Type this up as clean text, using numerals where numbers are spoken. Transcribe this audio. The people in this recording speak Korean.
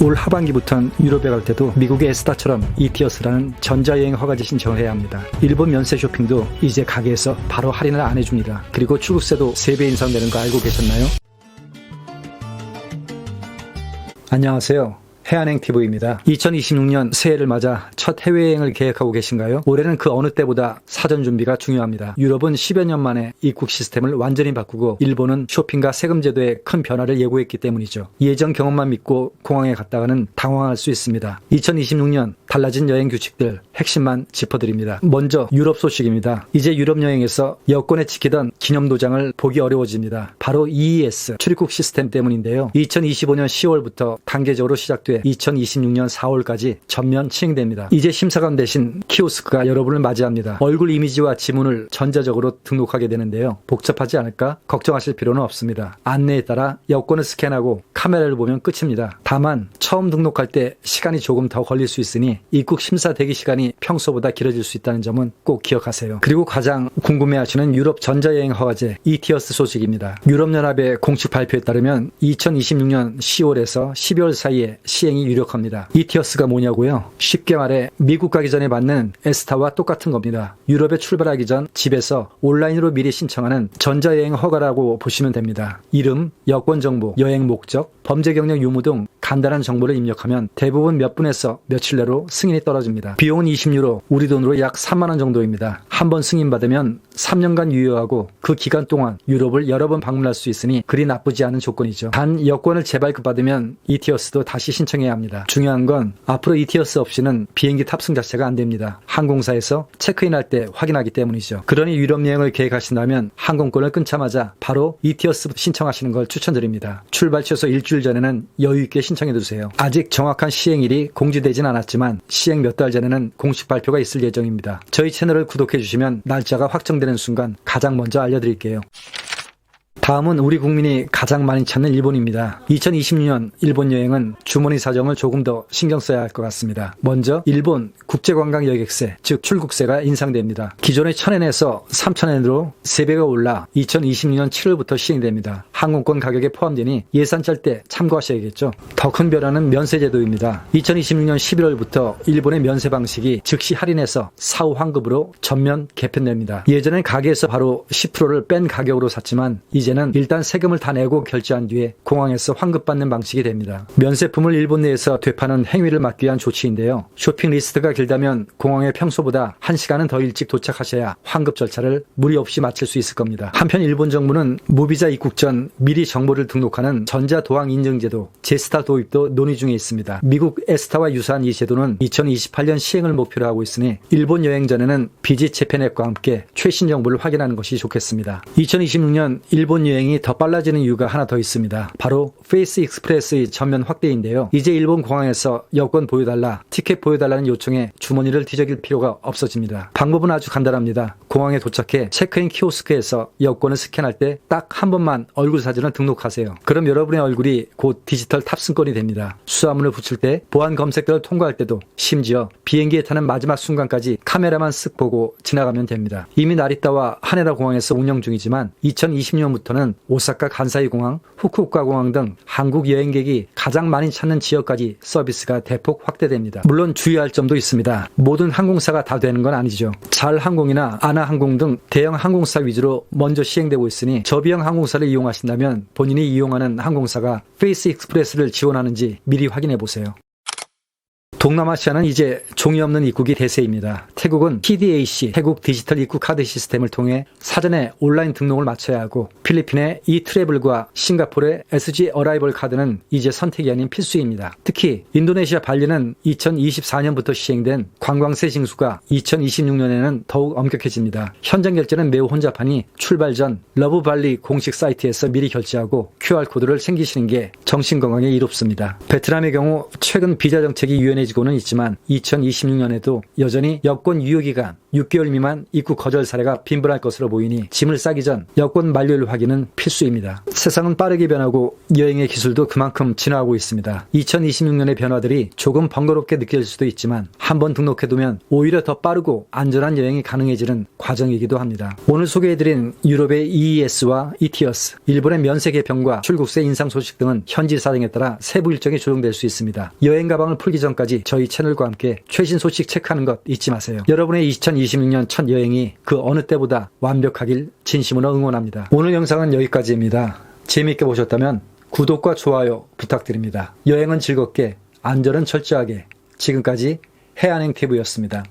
올 하반기부터는 유럽에 갈 때도 미국의 에스타처럼 이티어스라는 전자여행 허가지 신청을 해야 합니다. 일본 면세 쇼핑도 이제 가게에서 바로 할인을 안 해줍니다. 그리고 출국세도 3배 인상 되는 거 알고 계셨나요? 안녕하세요. 해안행TV입니다. 2026년 새해를 맞아 첫 해외여행을 계획하고 계신가요? 올해는 그 어느 때보다 사전 준비가 중요합니다. 유럽은 10여 년 만에 입국 시스템을 완전히 바꾸고 일본은 쇼핑과 세금 제도에 큰 변화를 예고했기 때문이죠. 예전 경험만 믿고 공항에 갔다가는 당황할 수 있습니다. 2026년 달라진 여행 규칙들 핵심만 짚어드립니다. 먼저 유럽 소식입니다. 이제 유럽 여행에서 여권에 찍히던 기념도장을 보기 어려워집니다. 바로 EES 출입국 시스템 때문인데요. 2025년 10월부터 단계적으로 시작돼 2026년 4월까지 전면 시행됩니다. 이제 심사관 대신 키오스크가 여러분을 맞이합니다. 얼굴 이미지와 지문을 전자적으로 등록하게 되는데요. 복잡하지 않을까? 걱정하실 필요는 없습니다. 안내에 따라 여권을 스캔하고 카메라를 보면 끝입니다. 다만 처음 등록할 때 시간이 조금 더 걸릴 수 있으니 입국 심사 대기 시간이 평소보다 길어질 수 있다는 점은 꼭 기억하세요. 그리고 가장 궁금해하시는 유럽 전자여행 허가제 이티어스 소식입니다. 유럽연합의 공식 발표에 따르면 2026년 10월에서 12월 사이에 시행이 유력합니다. 이티어스가 뭐냐고요? 쉽게 말해 미국 가기 전에 받는 에스타와 똑같은 겁니다. 유럽에 출발하기 전 집에서 온라인으로 미리 신청하는 전자여행 허가라고 보시면 됩니다. 이름, 여권 정보, 여행 목적, 범죄 경력 유무 등 간단한 정보를 입력하면 대부분 몇 분에서 며칠 내로 승인이 떨어집니다. 비용은 20유로, 우리 돈으로 약 3만 원 정도입니다. 한 번 승인받으면 3년간 유효하고 그 기간 동안 유럽을 여러 번 방문할 수 있으니 그리 나쁘지 않은 조건이죠. 단 여권을 재발급받으면 이티어스도 다시 신청해야 합니다. 중요한 건 앞으로 이티어스 없이는 비행기 탑승 자체가 안 됩니다. 항공사에서 체크인할 때 확인하기 때문이죠. 그러니 유럽 여행을 계획하신다면 항공권을 끊자마자 바로 이티어스 신청하시는 걸 추천드립니다. 출발 최소 일주일 전에는 여유 있게 신청해두세요. 아직 정확한 시행일이 공지되진 않았지만 시행 몇 달 전에는 공식 발표가 있을 예정입니다. 저희 채널을 구독해주시면 날짜가 확정되는 순간 가장 먼저 알려드릴게요. 다음은 우리 국민이 가장 많이 찾는 일본입니다. 2026년 일본 여행은 주머니 사정을 조금 더 신경 써야 할 것 같습니다. 먼저 일본 국제관광여객세, 즉 출국세가 인상됩니다. 기존의 1,000엔에서 3,000엔으로 3배가 올라 2026년 7월부터 시행됩니다. 항공권 가격에 포함되니 예산 짤 때 참고하셔야겠죠. 더 큰 변화는 면세제도입니다. 2026년 11월부터 일본의 면세 방식이 즉시 할인해서 사후 환급으로 전면 개편됩니다. 예전엔 가게에서 바로 10%를 뺀 가격으로 샀지만 이제는 일단 세금을 다 내고 결제한 뒤에 공항에서 환급받는 방식이 됩니다. 면세품을 일본 내에서 되파는 행위를 막기 위한 조치인데요. 쇼핑 리스트가 길다면 공항에 평소보다 1시간은 더 일찍 도착하셔야 환급 절차를 무리 없이 마칠 수 있을 겁니다. 한편 일본 정부는 무비자 입국 전 미리 정보를 등록하는 전자도항 인증제도 제스타 도입도 논의 중에 있습니다. 미국 에스타와 유사한 이 제도는 2028년 시행을 목표로 하고 있으니 일본 여행 전에는 비지 재팬 앱과 함께 최신 정보를 확인하는 것이 좋겠습니다. 2026년 일본 여행이 더 빨라지는 이유가 하나 더 있습니다. 바로 페이스 익스프레스의 전면 확대인데요. 이제 일본 공항에서 여권 보여달라, 티켓 보여달라는 요청에 주머니를 뒤적일 필요가 없어집니다. 방법은 아주 간단합니다. 공항에 도착해 체크인 키오스크에서 여권을 스캔할 때 딱 한 번만 얼굴 사진을 등록하세요. 그럼 여러분의 얼굴이 곧 디지털 탑승권이 됩니다. 수화문을 붙일 때, 보안 검색대를 통과할 때도, 심지어 비행기에 타는 마지막 순간까지 카메라만 쓱 보고 지나가면 됩니다. 이미 나리타와 하네다 공항에서 운영 중이지만 2026년부터는 오사카 간사이 공항, 후쿠오카 공항 등 한국 여행객이 가장 많이 찾는 지역까지 서비스가 대폭 확대됩니다. 물론 주의할 점도 있습니다. 모든 항공사가 다 되는 건 아니죠. 잘 항공이나 아나항공 등 대형 항공사 위주로 먼저 시행되고 있으니 저비용 항공사를 이용하신다면 본인이 이용하는 항공사가 페이스 익스프레스를 지원하는지 미리 확인해 보세요. 동남아시아는 이제 종이 없는 입국이 대세입니다. 태국은 TDAC, 태국 디지털 입국 카드 시스템을 통해 사전에 온라인 등록을 마쳐야 하고 필리핀의 이트래블과 싱가포르의 SG 어라이벌 카드는 이제 선택이 아닌 필수입니다. 특히 인도네시아 발리는 2024년부터 시행된 관광세 징수가 2026년에는 더욱 엄격해집니다. 현장 결제는 매우 혼잡하니 출발 전 러브발리 공식 사이트에서 미리 결제하고 QR코드를 챙기시는 게 정신건강에 이롭습니다. 베트남의 경우 최근 비자 정책이 유연해 유연해지고는 있지만 2026년에도 여전히 여권 유효기간 6개월 미만 입국 거절 사례가 빈번할 것으로 보이니 짐을 싸기 전 여권 만료일 확인은 필수입니다. 세상은 빠르게 변하고 여행의 기술도 그만큼 진화하고 있습니다. 2026년의 변화들이 조금 번거롭게 느껴질 수도 있지만 한번 등록해두면 오히려 더 빠르고 안전한 여행이 가능해지는 과정이기도 합니다. 오늘 소개해드린 유럽의 EES와 ETIAS, 일본의 면세 개편과 출국세 인상 소식 등은 현지 사정에 따라 세부 일정이 조정될 수 있습니다. 여행 가방을 풀기 전까지 저희 채널과 함께 최신 소식 체크하는 것 잊지 마세요. 여러분의 2026년 첫 여행이 그 어느 때보다 완벽하길 진심으로 응원합니다. 오늘 영상은 여기까지입니다. 재미있게 보셨다면 구독과 좋아요 부탁드립니다. 여행은 즐겁게, 안전은 철저하게. 지금까지 해안행TV였습니다.